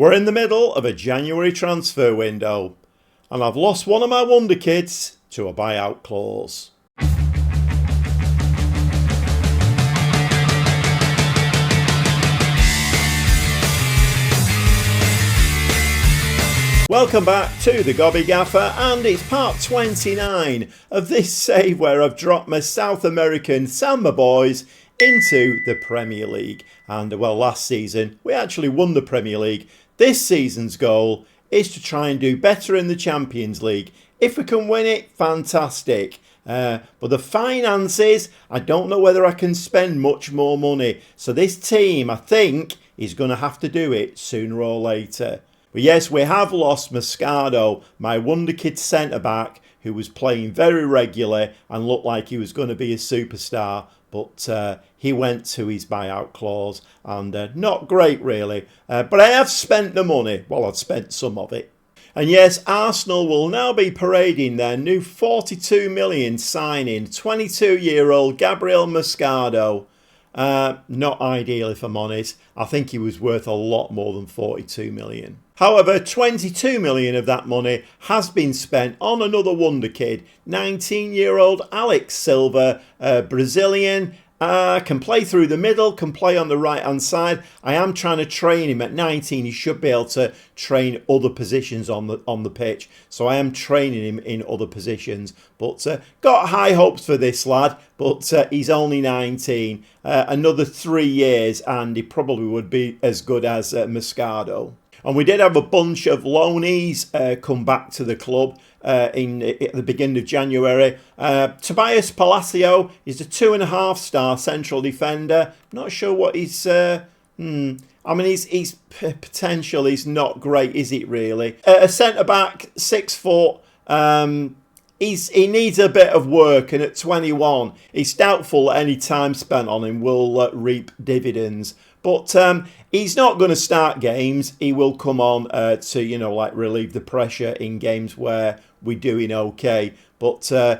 We're in the middle of a January transfer window, and I've lost one of my wonder kids to a buyout clause. Welcome back to the Gobby Gaffer, and it's part 29 of this save where I've dropped my South American Samba boys into the Premier League. And well, last season we actually won the Premier League. This season's goal is to try and do better in the Champions League. If we can win it, fantastic. But the finances, I don't know whether I can spend much more money. So this team, I think, is going to have to do it sooner or later. But yes, we have lost Moscardo, my wonderkid centre-back, who was playing very regularly and looked like he was going to be a superstar. But he went to his buyout clause, and not great really. But I have spent the money. Well, I've spent some of it. And yes, Arsenal will now be parading their new 42 million signing, 22-year-old Gabriel Moscardo. Not ideal, if I'm honest. I think he was worth a lot more than 42 million. However, 22 million of that money has been spent on another wonder kid, 19-year-old Alex Silva, Brazilian. Can play through the middle, can play on the right-hand side. I am trying to train him at 19. He should be able to train other positions on the pitch. So I am training him in other positions. But got high hopes for this lad. But he's only 19. Another 3 years and he probably would be as good as Moscardo. And we did have a bunch of loanees come back to the club at the beginning of January. Tobias Palacio is a 2.5-star central defender. Not sure what he's... I mean, his potential is not great, is it really? A centre-back, 6 foot. He needs a bit of work, and at 21, it's doubtful that any time spent on him will reap dividends. But he's not going to start games. He will come on to, relieve the pressure in games where we're doing okay. But, I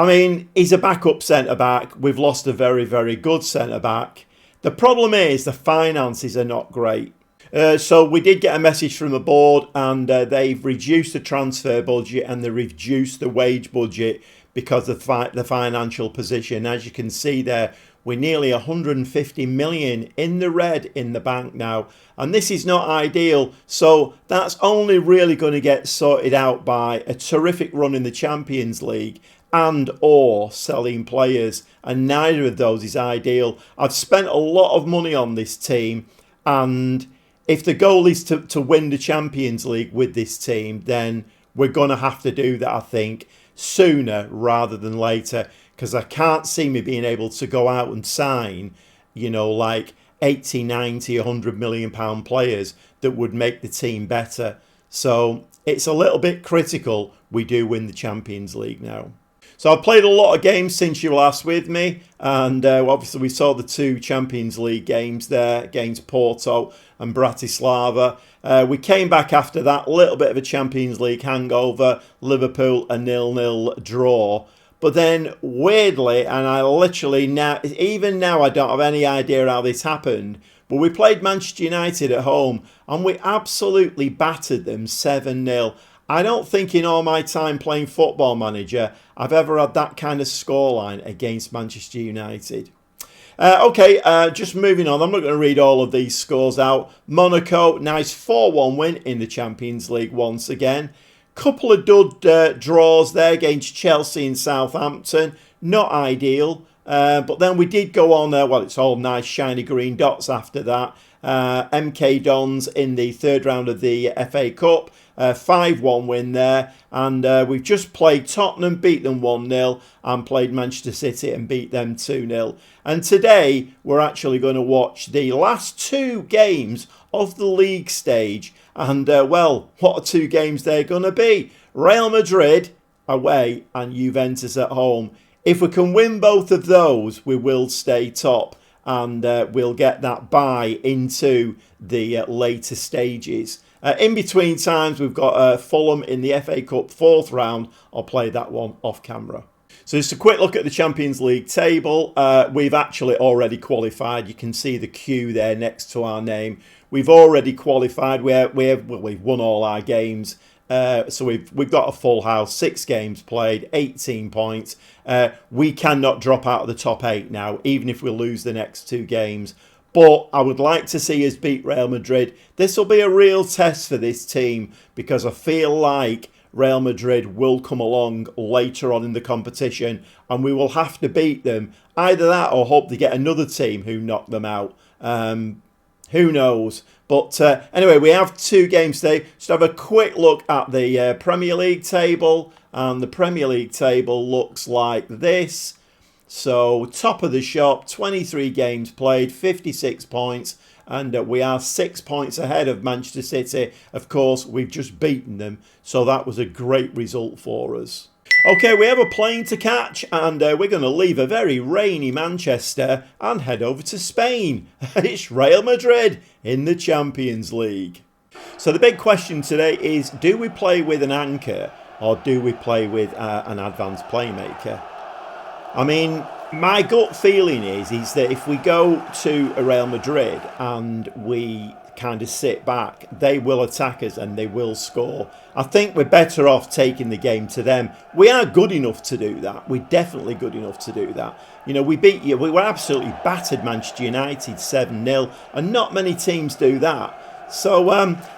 mean, he's a backup centre-back. We've lost a very, very good centre-back. The problem is the finances are not great. So we did get a message from the board, and they've reduced the transfer budget and they reduced the wage budget because of the financial position. As you can see there, we're nearly 150 million in the red in the bank now. And this is not ideal. So that's only really going to get sorted out by a terrific run in the Champions League and or selling players. And neither of those is ideal. I've spent a lot of money on this team. And if the goal is to win the Champions League with this team, then we're going to have to do that, I think, sooner rather than later. Because I can't see me being able to go out and sign, like 80, 90, 100 million pound players that would make the team better. So it's a little bit critical we do win the Champions League now. So I've played a lot of games since you were last with me. And obviously we saw the 2 Champions League games there against Porto and Bratislava. We came back after that, a little bit of a Champions League hangover. Liverpool a 0-0 draw. But then, weirdly, and I literally even now I don't have any idea how this happened, but we played Manchester United at home and we absolutely battered them 7-0. I don't think in all my time playing Football Manager I've ever had that kind of scoreline against Manchester United. Just moving on. I'm not going to read all of these scores out. Monaco, nice 4-1 win in the Champions League once again. Couple of dud draws there against Chelsea and Southampton. Not ideal. But then we did go on there. Well, it's all nice shiny green dots after that. MK Dons in the 3rd round of the FA Cup. 5-1 win there. And we've just played Tottenham, beat them 1-0. And played Manchester City and beat them 2-0. And today we're actually going to watch the last 2 games of the league stage. And, what are 2 games they're going to be? Real Madrid away and Juventus at home. If we can win both of those, we will stay top. And we'll get that bye into the later stages. In between times, we've got Fulham in the FA Cup 4th round. I'll play that one off camera. So just a quick look at the Champions League table. We've actually already qualified. You can see the Q there next to our name. We've already qualified. We've won all our games. So we've got a full house, 6 games played, 18 points. We cannot drop out of the top 8 now, even if we lose the next 2 games. But I would like to see us beat Real Madrid. This will be a real test for this team because I feel like Real Madrid will come along later on in the competition and we will have to beat them. Either that or hope they get another team who knock them out. Who knows? But anyway, we have 2 games today. Just have a quick look at the Premier League table. And the Premier League table looks like this. So top of the shop, 23 games played, 56 points. And we are 6 points ahead of Manchester City. Of course, we've just beaten them. So that was a great result for us. Okay, we have a plane to catch and we're going to leave a very rainy Manchester and head over to Spain. It's Real Madrid in the Champions League. So the big question today is, do we play with an anchor or do we play with an advanced playmaker? I mean, my gut feeling is that if we go to Real Madrid and we kind of sit back, they will attack us and they will score. I think we're better off taking the game to them. We are good enough to do that. We're definitely good enough to do that. You know, we beat you. We were absolutely battered Manchester United 7-0 and not many teams do that. So,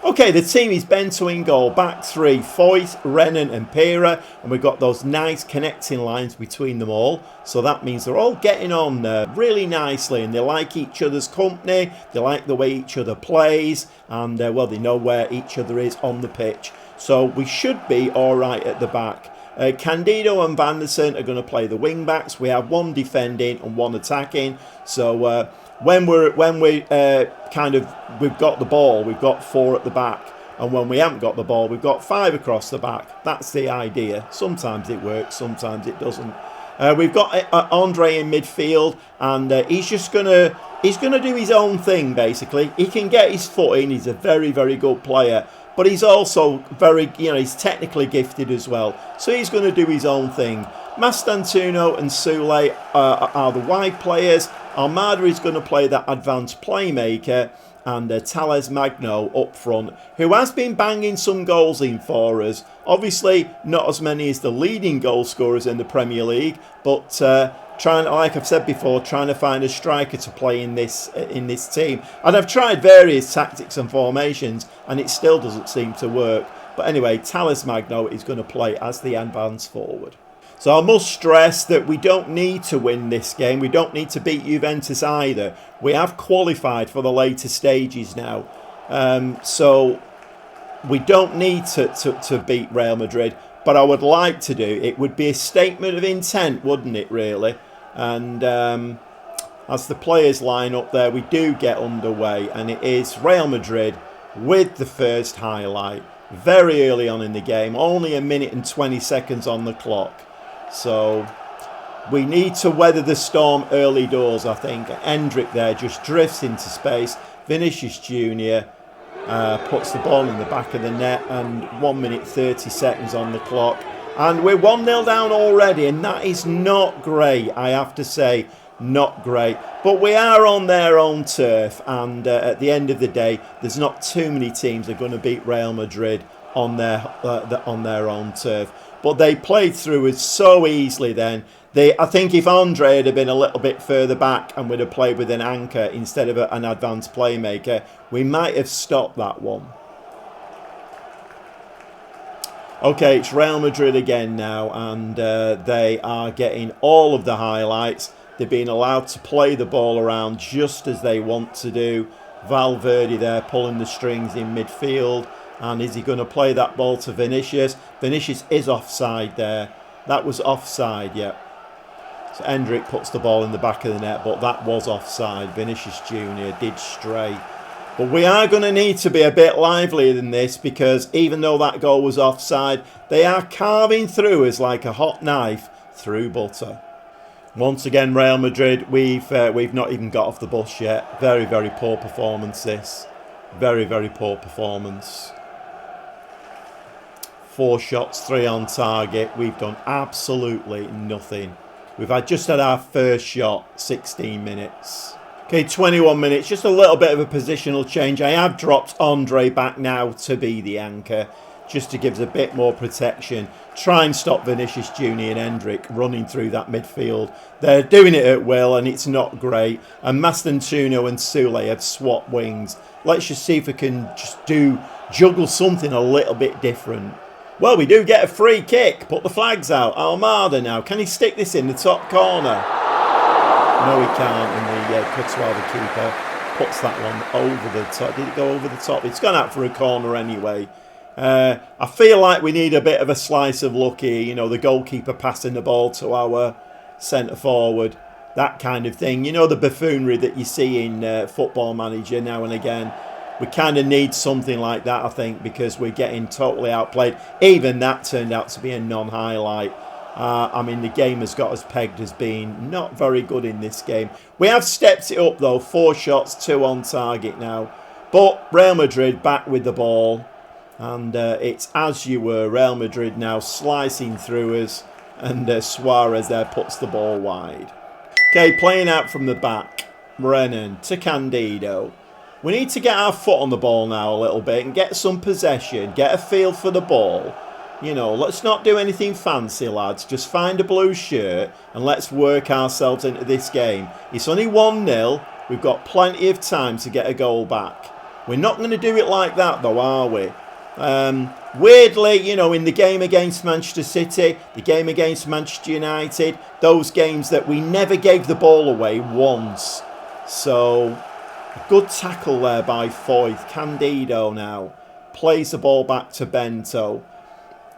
okay, the team is Bento in goal, back 3, Foyt, Renan and Pera, and we've got those nice connecting lines between them all. So that means they're all getting on really nicely and they like each other's company, they like the way each other plays, and, well, they know where each other is on the pitch. So we should be all right at the back. Candido and Van der Sar are going to play the wing backs. We have 1 defending and 1 attacking. So when we've got the ball, we've got 4 at the back, and when we haven't got the ball, we've got 5 across the back. That's the idea. Sometimes it works, sometimes it doesn't. We've got Andre in midfield, and he's gonna do his own thing. Basically, he can get his foot in. He's a very, very good player. But he's also very, he's technically gifted as well. So he's going to do his own thing. Mastantuono and Sule are the wide players. Almada is going to play that advanced playmaker. And Tales Magno up front, who has been banging some goals in for us. Obviously, not as many as the leading goal scorers in the Premier League. But like I've said before, trying to find a striker to play in this team. And I've tried various tactics and formations, and it still doesn't seem to work. But anyway, Tales Magno is going to play as the advanced forward. So I must stress that we don't need to win this game. We don't need to beat Juventus either. We have qualified for the later stages now. So we don't need to beat Real Madrid. But I would like to do. It would be a statement of intent, wouldn't it, really? And as the players line up there, we do get underway. And it is Real Madrid with the first highlight. Very early on in the game. Only 1 minute and 20 seconds on the clock. So we need to weather the storm early doors, I think. Endrick there just drifts into space. Vinicius Jr. Puts the ball in the back of the net, and 1 minute 30 seconds on the clock. And we're 1-0 down already, and that is not great, I have to say. Not great. But we are on their own turf, and at the end of the day, there's not too many teams that are going to beat Real Madrid on their own turf. But they played through us so easily then. I think if Andre had been a little bit further back and would have played with an anchor instead of an advanced playmaker, we might have stopped that one. Okay, it's Real Madrid again now, and they are getting all of the highlights. They're being allowed to play the ball around just as they want to do. Valverde there pulling the strings in midfield. And is he going to play that ball to Vinicius? Vinicius is offside there. That was offside, yeah. So Endrick puts the ball in the back of the net, but that was offside. Vinicius Jr. did stray. But we are going to need to be a bit livelier than this, because even though that goal was offside, they are carving through us like a hot knife through butter. Once again, Real Madrid, we've not even got off the bus yet. Very, very poor performance this. Very, very poor performance. 4 shots, 3 on target. We've done absolutely nothing. We've just had our first shot, 16 minutes. Okay, 21 minutes, just a little bit of a positional change. I have dropped Andre back now to be the anchor, just to give us a bit more protection. Try and stop Vinicius Junior and Hendrick running through that midfield. They're doing it at will and it's not great. And Mastantuono and Sule have swapped wings. Let's just see if we can just juggle something a little bit different. Well, we do get a free kick. Put the flags out. Almada now. Can he stick this in the top corner? No, he can't. And the Courtois, the keeper, puts that one over the top. Did it go over the top? It's gone out for a corner anyway. I feel like we need a bit of a slice of luck here. You know, the goalkeeper passing the ball to our centre forward. That kind of thing. You know, the buffoonery that you see in Football Manager now and again. We kind of need something like that, I think, because we're getting totally outplayed. Even that turned out to be a non-highlight. I mean, the game has got us pegged as being not very good in this game. We have stepped it up, though. 4 shots, 2 on target now. But Real Madrid back with the ball. And it's as you were. Real Madrid now slicing through us. And Suarez there puts the ball wide. Okay, playing out from the back. Brennan to Candido. We need to get our foot on the ball now a little bit and get some possession, get a feel for the ball. You know, let's not do anything fancy, lads. Just find a blue shirt and let's work ourselves into this game. It's only 1-0. We've got plenty of time to get a goal back. We're not going to do it like that, though, are we? Weirdly, you know, in the game against Manchester City, the game against Manchester United, those games that we never gave the ball away once. So... good tackle there by Foyth. Candido now plays the ball back to Bento.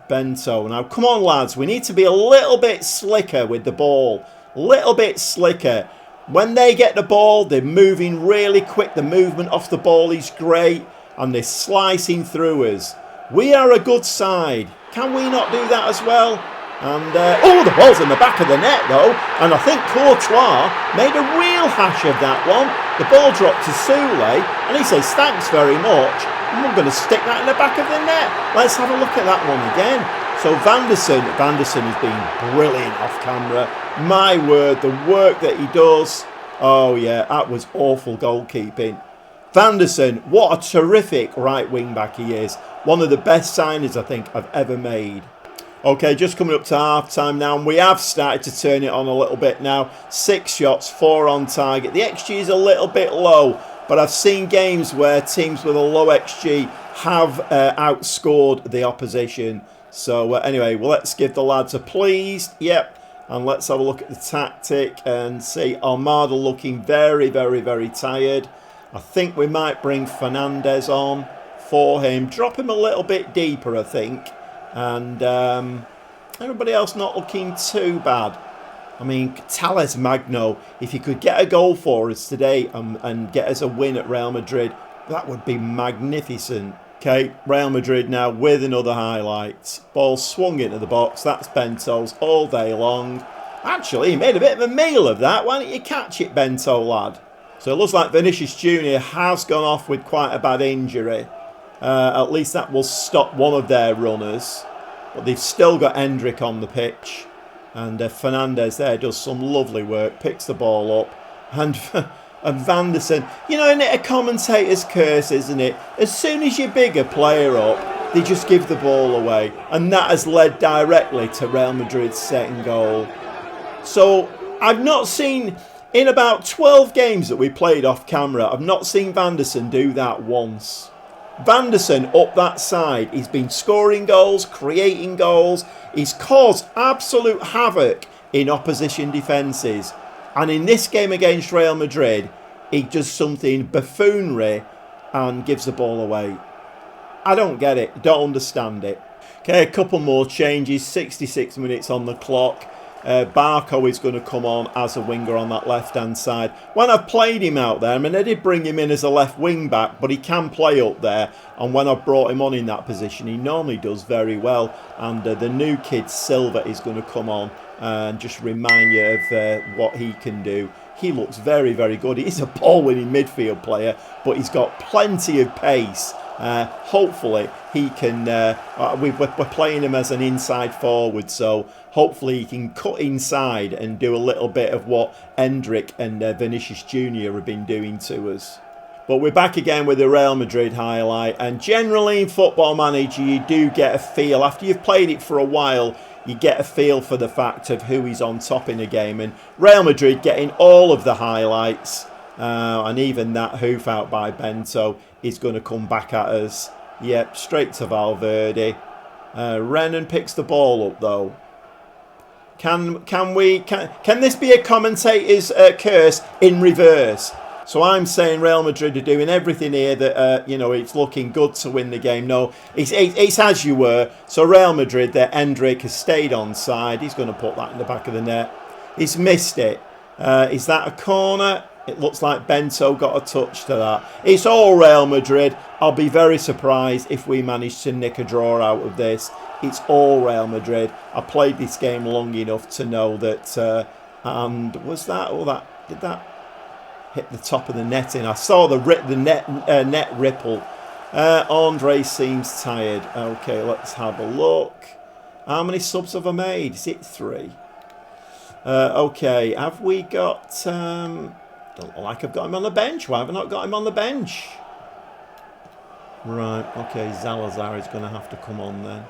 Bento now, come on lads, we need to be a little bit slicker with the ball. Little bit slicker. When they get the ball, they're moving really quick. The movement off the ball is great. And they're slicing through us. We are a good side. Can we not do that as well? And, oh, the ball's in the back of the net, though. And I think Courtois made a real hash of that one. The ball dropped to Sule, and he says, thanks very much. And we're going to stick that in the back of the net. Let's have a look at that one again. So Vanderson has been brilliant off camera. My word, the work that he does. Oh, yeah, that was awful goalkeeping. Vanderson, what a terrific right wing back he is. One of the best signings I think I've ever made. Okay, just coming up to half-time now, and we have started to turn it on a little bit now. 6 shots, 4 on target. The XG is a little bit low, but I've seen games where teams with a low XG have outscored the opposition. So anyway, well, let's give the lads a pleased. Yep, and let's have a look at the tactic and see Almada looking very, very, very tired. I think we might bring Fernandez on for him. Drop him a little bit deeper, I think. And everybody else not looking too bad. I mean, Tales Magno, if he could get a goal for us today and get us a win at Real Madrid, that would be magnificent. Okay, Real Madrid now with another highlight. Ball swung into the box. That's Bento's all day long. Actually, he made a bit of a meal of that. Why don't you catch it, Bento, lad? So it looks like Vinicius Junior has gone off with quite a bad injury. At least that will stop one of their runners. But they've still got Hendrick on the pitch. And Fernandez there does some lovely work. Picks the ball up. And Vanderson. You know, isn't it a commentator's curse, isn't it? As soon as you big a player up, they just give the ball away. And that has led directly to Real Madrid's second goal. So, I've not seen... in about 12 games that we played off camera, I've not seen Vanderson do that once. Vanderson up that side, he's been scoring goals, creating goals. He's caused absolute havoc in opposition defences. And in this game against Real Madrid, he does something buffoonery and gives the ball away. I don't get it, don't understand it. Okay, a couple more changes, 66 minutes on the clock. Barco is going to come on as a winger on that left-hand side. When I've played him out there, I mean, I did bring him in as a left wing-back, but he can play up there. And when I've brought him on in that position, he normally does very well. And the new kid, Silva, is going to come on and just remind you of what he can do. He looks very, very good. He's a ball-winning midfield player, but he's got plenty of pace. Hopefully he can, we're playing him as an inside forward, so hopefully he can cut inside and do a little bit of what Hendrick and Vinicius Jr. have been doing to us. But we're back again with the Real Madrid highlight, and generally in Football Manager you do get a feel, after you've played it for a while, you get a feel for the fact of who is on top in a game, and Real Madrid getting all of the highlights, and even that hoof out by Bento is going to come back at us. Yep, straight to Valverde. Renan picks the ball up though. Can this be a commentator's curse in reverse? So I'm saying Real Madrid are doing everything here that, you know, it's looking good to win the game. No, it's as you were. So Real Madrid, their Hendrick has stayed onside. He's going to put that in the back of the net. He's missed it. Is that a corner? It looks like Bento got a touch to that. It's all Real Madrid. I'll be very surprised if we manage to nick a draw out of this. It's all Real Madrid. I played this game long enough to know that. And was that? Oh, that did that hit the top of the netting? I saw the net ripple. Andre seems tired. Okay, let's have a look. How many subs have I made? Is it 3? Okay, have we got... don't look like I've got him on the bench. Why have I not got him on the bench? Right, okay, Salazar is going to have to come on then.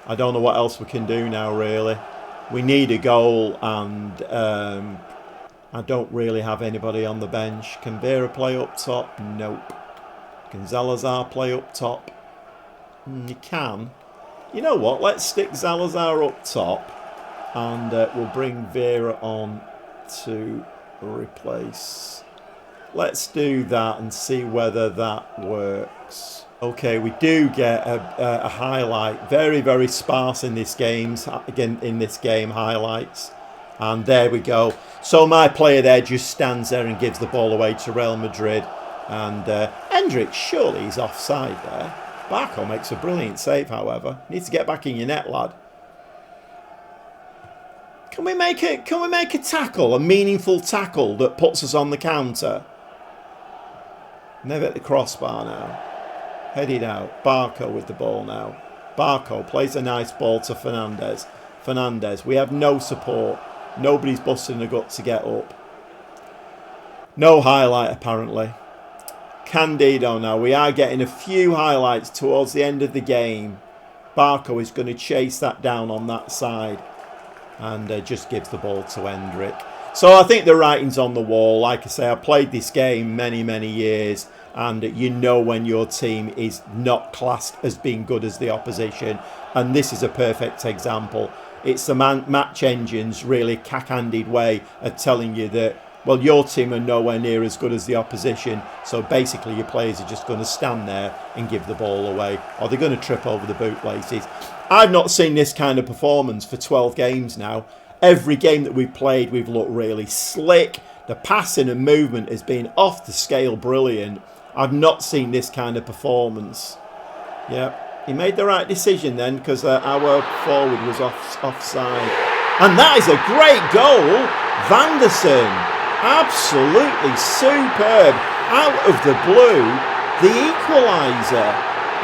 I don't know what else we can do now, really. We need a goal, and I don't really have anybody on the bench. Can Vera play up top? Nope. Can Salazar play up top? You can. You know what? Let's stick Salazar up top, and we'll bring Vera on to replace. Let's do that and see whether that works. Okay, we do get a highlight. Very, very sparse in this game. Again, in this game, highlights. And there we go. So my player there just stands there and gives the ball away to Real Madrid. And Hendrick, surely he's offside there. Barco makes a brilliant save, however. Needs to get back in your net, lad. Can we make a tackle, a meaningful tackle that puts us on the counter? Never at the crossbar now. Headed out. Barco with the ball now. Barco plays a nice ball to Fernandez. Fernandez, we have no support. Nobody's busting the gut to get up. No highlight apparently. Candido now. We are getting a few highlights towards the end of the game. Barco is going to chase that down on that side. And just gives the ball to Hendrick. So I think the writing's on the wall. Like I say, I played this game many, many years. And you know when your team is not classed as being good as the opposition. And this is a perfect example. It's the match engine's really cack-handed way of telling you that, well, your team are nowhere near as good as the opposition. So basically your players are just going to stand there and give the ball away. Or they're going to trip over the bootlaces. I've not seen this kind of performance for 12 games now. Every game that we've played, we've looked really slick. The passing and movement has been off the scale brilliant. I've not seen this kind of performance. Yeah, he made the right decision then, because our forward was offside. And that is a great goal. Vanderson, absolutely superb. Out of the blue, the equaliser.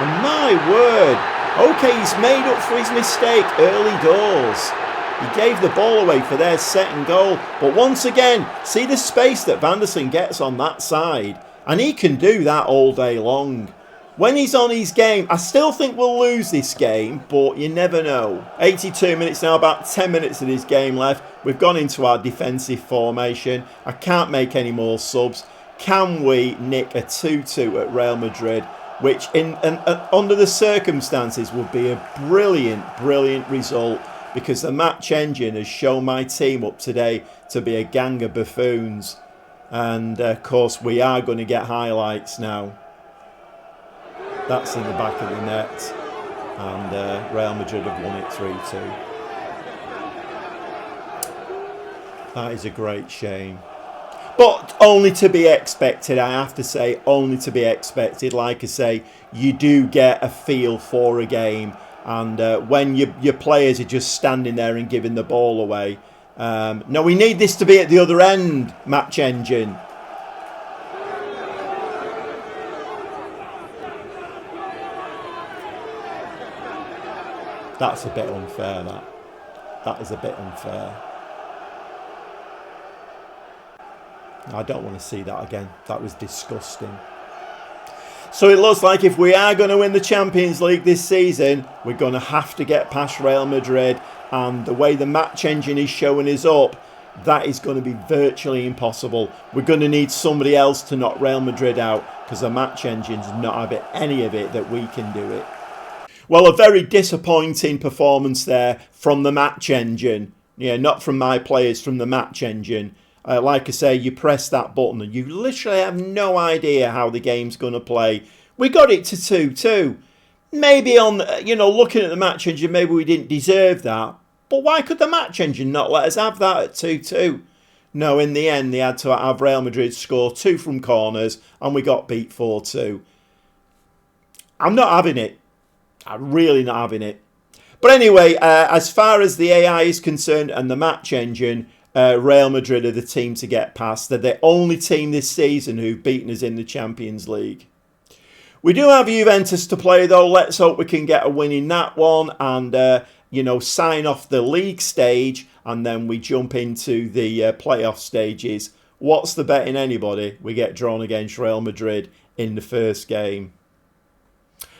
And my word. Okay, he's made up for his mistake early doors. He gave the ball away for their second goal. But once again, see the space that Vanderson gets on that side. And he can do that all day long. When he's on his game, I still think we'll lose this game, but you never know. 82 minutes now, about 10 minutes of this game left. We've gone into our defensive formation. I can't make any more subs. Can we nick a 2-2 at Real Madrid? Which, under the circumstances, would be a brilliant, brilliant result. Because the match engine has shown my team up today to be a gang of buffoons. And of course we are going to get highlights now. That's in the back of the net. And Real Madrid have won it 3-2. That is a great shame. But only to be expected, I have to say. Only to be expected. Like I say, you do get a feel for a game. And when your players are just standing there and giving the ball away. No, we need this to be at the other end, match engine. That's a bit unfair, that. That is a bit unfair. I don't want to see that again. That was disgusting. So it looks like if we are going to win the Champions League this season, we're going to have to get past Real Madrid. And the way the match engine is showing us up, that is going to be virtually impossible. We're going to need somebody else to knock Real Madrid out because the match engine's not having any of it that we can do it. Well, a very disappointing performance there from the match engine. Yeah, not from my players, from the match engine. Like I say, you press that button and you literally have no idea how the game's going to play. We got it to 2-2. Maybe on, looking at the match engine, maybe we didn't deserve that. But why could the match engine not let us have that at 2-2? No, in the end, they had to have Real Madrid score 2 from corners and we got beat 4-2. I'm not having it. I'm really not having it. But anyway, as far as the AI is concerned and the match engine, Real Madrid are the team to get past. They're the only team this season who've beaten us in the Champions League. We do have Juventus to play though. Let's hope we can get a win in that one and, sign off the league stage and then we jump into the playoff stages. What's the bet in anybody? We get drawn against Real Madrid in the first game.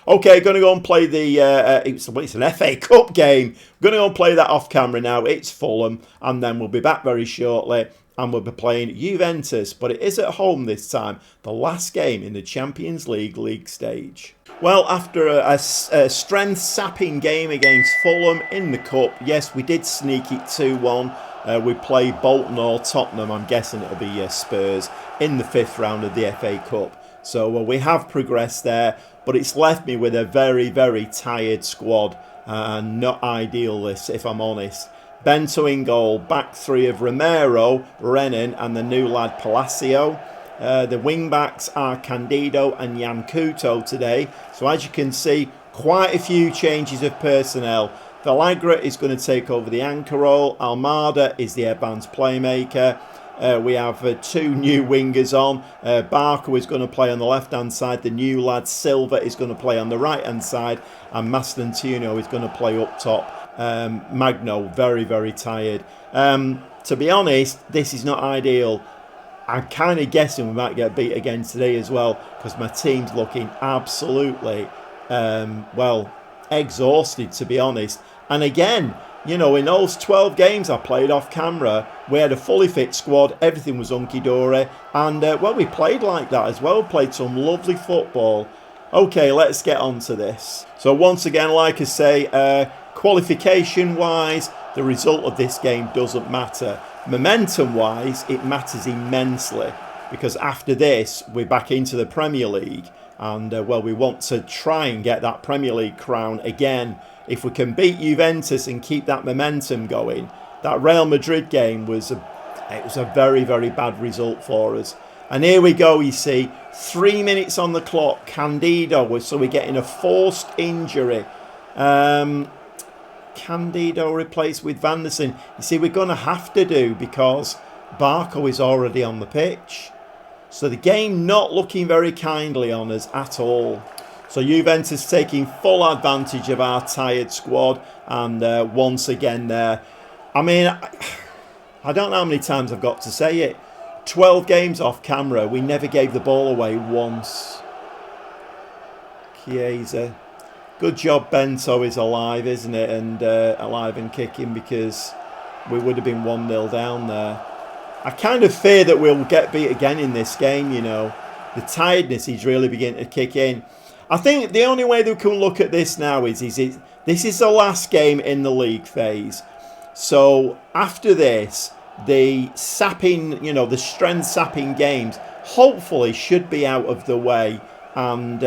Okay, going to go and play the, it's an FA Cup game. Going to go and play that off camera now. It's Fulham, and then we'll be back very shortly, and we'll be playing Juventus, but it is at home this time. The last game in the Champions League stage. Well, after a strength-sapping game against Fulham in the Cup, yes, we did sneak it 2-1. We play Bolton or Tottenham, I'm guessing it'll be Spurs, in the 5th round of the FA Cup. So we have progressed there, but it's left me with a very, very tired squad. Not ideal this, if I'm honest. Bento in goal, back 3 of Romero, Renan and the new lad Palacio. The wing-backs are Candido and Yancuto today. So as you can see, quite a few changes of personnel. Villagra is going to take over the anchor role. Almada is the advanced playmaker. We have 2 new wingers on. Barker is going to play on the left-hand side. The new lad Silva is going to play on the right-hand side. And Mastantino is going to play up top. Magno, very, very tired. To be honest, this is not ideal. I'm kind of guessing we might get beat again today as well. Because my team's looking absolutely, exhausted, to be honest. And again, in those 12 games I played off camera, we had a fully fit squad, everything was hunky-dory, and, we played like that as well, played some lovely football. Okay, let's get on to this. So once again, like I say, qualification-wise, the result of this game doesn't matter. Momentum-wise, it matters immensely, because after this, we're back into the Premier League, and, we want to try and get that Premier League crown again. If we can beat Juventus and keep that momentum going, that Real Madrid game was a very, very bad result for us. And here we go, you see, 3 minutes on the clock, Candido, so we're getting a forced injury. Candido replaced with Van der Sar. You see, we're going to have to do because Barco is already on the pitch. So the game not looking very kindly on us at all. So Juventus taking full advantage of our tired squad, and once again there, I mean, I don't know how many times I've got to say it. 12 games off camera, we never gave the ball away once. Chiesa. Good job Bento is alive, isn't it? And alive and kicking, because we would have been 1-0 down there. I kind of fear that we'll get beat again in this game, The tiredness is really beginning to kick in. I think the only way that we can look at this now is this is the last game in the league phase. So after this, the sapping, the strength sapping games hopefully should be out of the way, and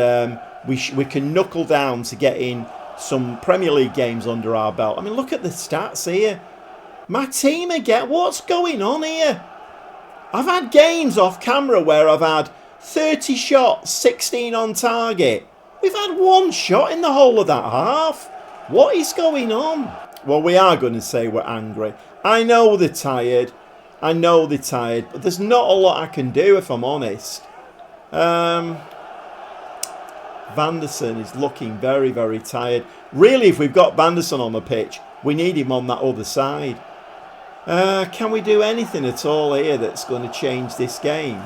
we can knuckle down to getting some Premier League games under our belt. I mean, look at the stats here. My team again, what's going on here? I've had games off camera where I've had 30 shots, 16 on target. We've had 1 shot in the whole of that half. What is going on? Well, we are going to say we're angry. I know they're tired. But there's not a lot I can do, if I'm honest. Vanderson is looking very, very tired. Really, if we've got Vanderson on the pitch, we need him on that other side. Can we do anything at all here that's going to change this game?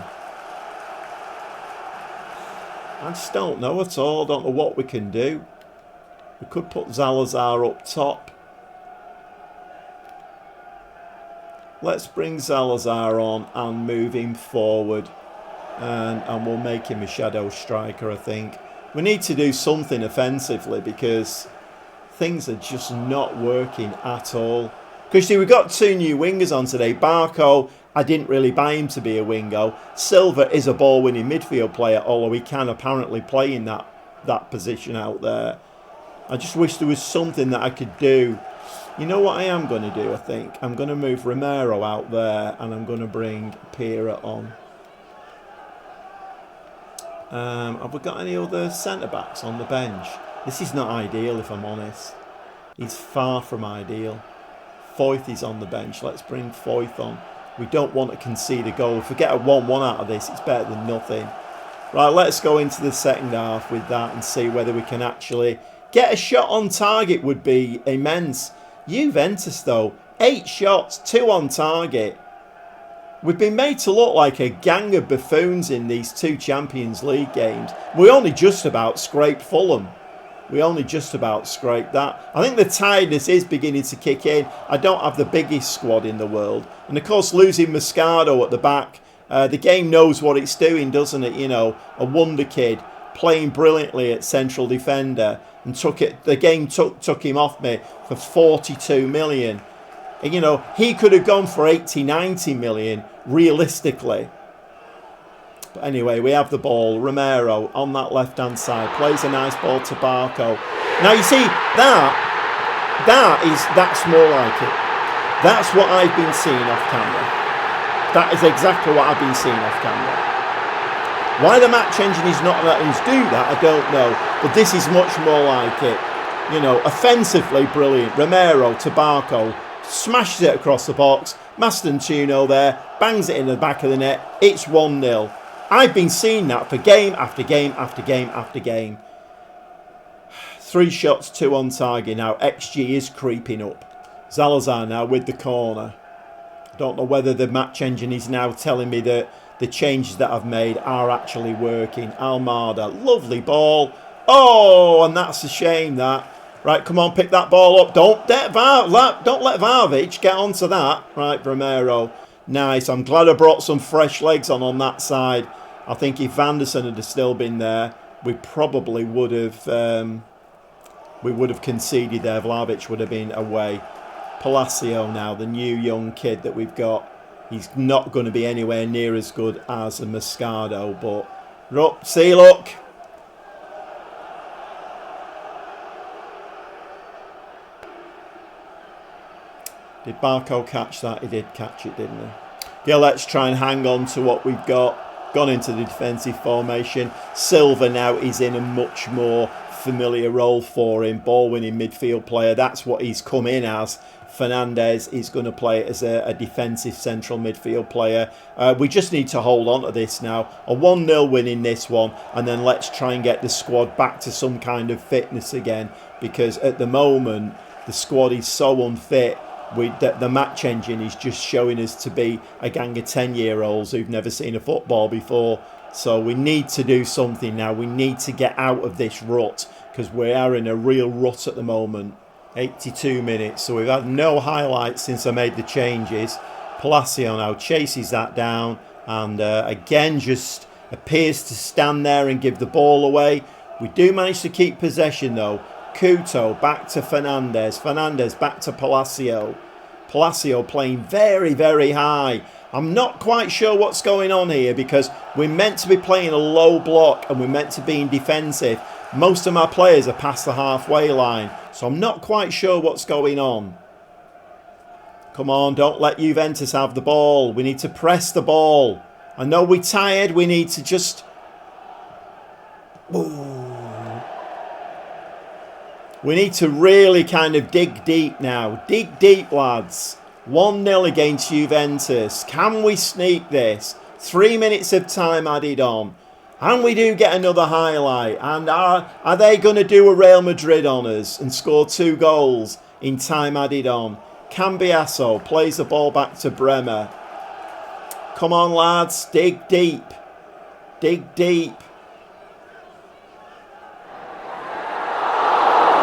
I just don't know at all. Don't know what we can do. We could put Zalazar up top. Let's bring Zalazar on and move him forward. And we'll make him a shadow striker, I think. We need to do something offensively because things are just not working at all. Because we've got two new wingers on today. Barco, I didn't really buy him to be a wingo. Silva is a ball-winning midfield player, although he can apparently play in that position out there. I just wish there was something that I could do. You know what I am going to do, I think? I'm going to move Romero out there and I'm going to bring Pira on. Have we got any other centre-backs on the bench? This is not ideal, if I'm honest. He's far from ideal. Foyth is on the bench. Let's bring Foyth on. We don't want to concede a goal. If we get a 1-1 out of this, it's better than nothing. Right, let's go into the second half with that and see whether we can actually get a shot on target. Would be immense. Juventus, though, 8 shots, 2 on target. We've been made to look like a gang of buffoons in these 2 Champions League games. We only just about scraped Fulham. We only just about scraped that. I think the tiredness is beginning to kick in. I don't have the biggest squad in the world. And of course, losing Moscardo at the back, the game knows what it's doing, doesn't it? You know, a wonder kid playing brilliantly at central defender. And the game took him off me for 42 million. And, you know, he could have gone for 80, 90 million, realistically. But anyway, we have the ball. Romero on that left-hand side. Plays a nice ball to Barco. Now, you see, that's more like it. That's what I've been seeing off camera. That is exactly what I've been seeing off camera. Why the match engine is not letting us do that, I don't know. But this is much more like it. You know, offensively brilliant. Romero to Barco. Smashes it across the box. Mastantuono there. Bangs it in the back of the net. It's 1-0. I've been seeing that for game after game after game after game. 3 shots, 2 on target now. XG is creeping up. Zalazar now with the corner. I don't know whether the match engine is now telling me that the changes that I've made are actually working. Almada, lovely ball. Oh, and that's a shame that. Right, come on, pick that ball up. Don't let Vlahovic get onto that. Right, Romero. Nice. I'm glad I brought some fresh legs on that side. I think if Vanderson had still been there, we probably would have conceded there. Vlahovic would have been away. Palacio now, the new young kid that we've got. He's not going to be anywhere near as good as a Moscardo, but see, look. Did Barco catch that? He did catch it, didn't he? Yeah, let's try and hang on to what we've got. Gone into the defensive formation. Silva now is in a much more familiar role for him. Ball-winning midfield player. That's what he's come in as. Fernandez is going to play as a defensive central midfield player. We just need to hold on to this now. A 1-0 win in this one. And then let's try and get the squad back to some kind of fitness again. Because at the moment, the squad is so unfit. The match engine is just showing us to be a gang of 10-year-olds who've never seen a football before. So we need to do something now. We need to get out of this rut because we are in a real rut at the moment. 82 minutes. So we've had no highlights since I made the changes. Palacio now chases that down and again just appears to stand there and give the ball away. We do manage to keep possession though. Couto back to Fernandez. Fernandez back to Palacio. Palacio playing very, very high. I'm not quite sure what's going on here because we're meant to be playing a low block and we're meant to be defensive. Most of my players are past the halfway line. So I'm not quite sure what's going on. Come on, don't let Juventus have the ball. We need to press the ball. I know we're tired. We need to just... Ooh. We need to really kind of dig deep now. Dig deep, lads. 1-0 against Juventus. Can we sneak this? 3 minutes of time added on. And we do get another highlight. And are they going to do a Real Madrid on us and score 2 goals in time added on? Cambiasso plays the ball back to Bremer. Come on, lads. Dig deep. Dig deep.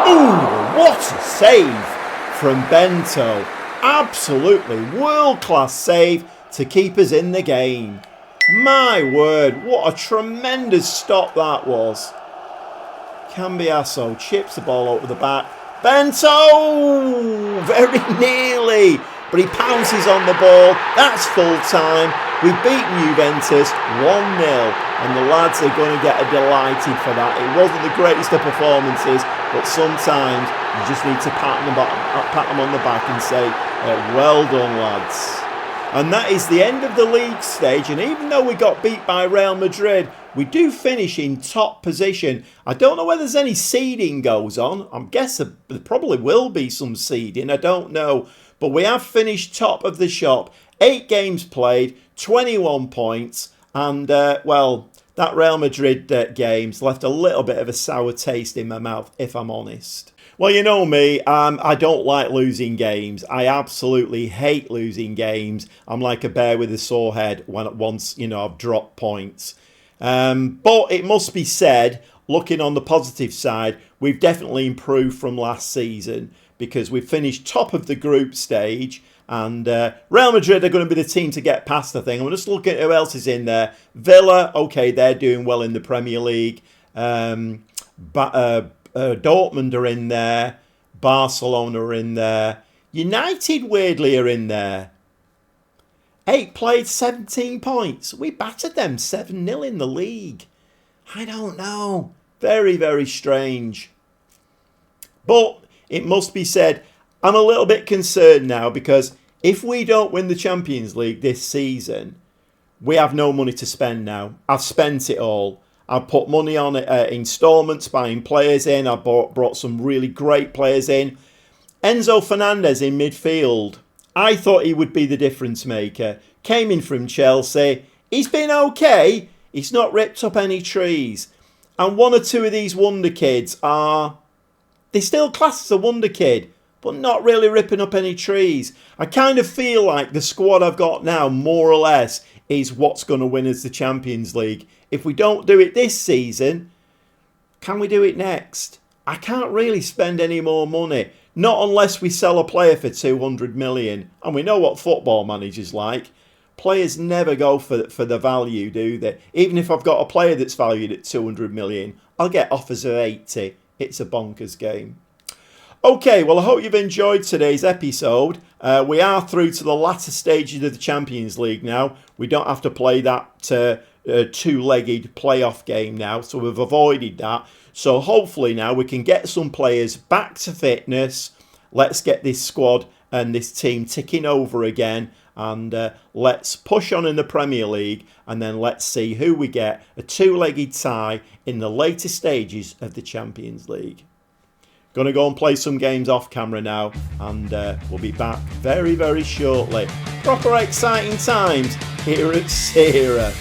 Ooh, what a save from Bento. Absolutely world-class save to keep us in the game. My word, what a tremendous stop that was. Cambiasso chips the ball over the back. Bento! Very nearly, but he pounces on the ball. That's full time. We've beaten Juventus 1-0, and the lads are going to get delighted for that. It wasn't the greatest of performances, but sometimes you just need to pat them on the back and say, well done, lads. And that is the end of the league stage. And even though we got beat by Real Madrid, we do finish in top position. I don't know whether there's any seeding goes on. I'm guessing there probably will be some seeding. I don't know. But we have finished top of the shop. 8 games played, 21 points. And, well, that Real Madrid game's left a little bit of a sour taste in my mouth, if I'm honest. Well, you know me, I don't like losing games. I absolutely hate losing games. I'm like a bear with a sore head once, I've dropped points. But it must be said, looking on the positive side, we've definitely improved from last season because we've finished top of the group stage. And Real Madrid are going to be the team to get past, I think. I'm just looking at who else is in there. Villa, okay, they're doing well in the Premier League. Dortmund are in there. Barcelona are in there. United, weirdly, are in there. 8 played, 17 points. We battered them 7-0 in the league. I don't know. Very, very strange. But it must be said, I'm a little bit concerned now because if we don't win the Champions League this season, we have no money to spend now. I've spent it all. I've put money on instalments, buying players in. I brought some really great players in. Enzo Fernandez in midfield. I thought he would be the difference maker. Came in from Chelsea. He's been okay. He's not ripped up any trees. And 1 or 2 of these wonderkids are... They still class as a wonderkid, but not really ripping up any trees. I kind of feel like the squad I've got now, more or less, is what's going to win us the Champions League. If we don't do it this season, can we do it next? I can't really spend any more money. Not unless we sell a player for 200 million. And we know what football managers like. Players never go for the value, do they? Even if I've got a player that's valued at 200 million, I'll get offers of 80. It's a bonkers game. Okay, well, I hope you've enjoyed today's episode. We are through to the latter stages of the Champions League now. We don't have to play that two-legged playoff game now, so we've avoided that. So hopefully now we can get some players back to fitness. Let's get this squad and this team ticking over again, and let's push on in the Premier League, and then let's see who we get a two-legged tie in the later stages of the Champions League. Going to go and play some games off camera now, and we'll be back very, very shortly. Proper exciting times here at Sierra.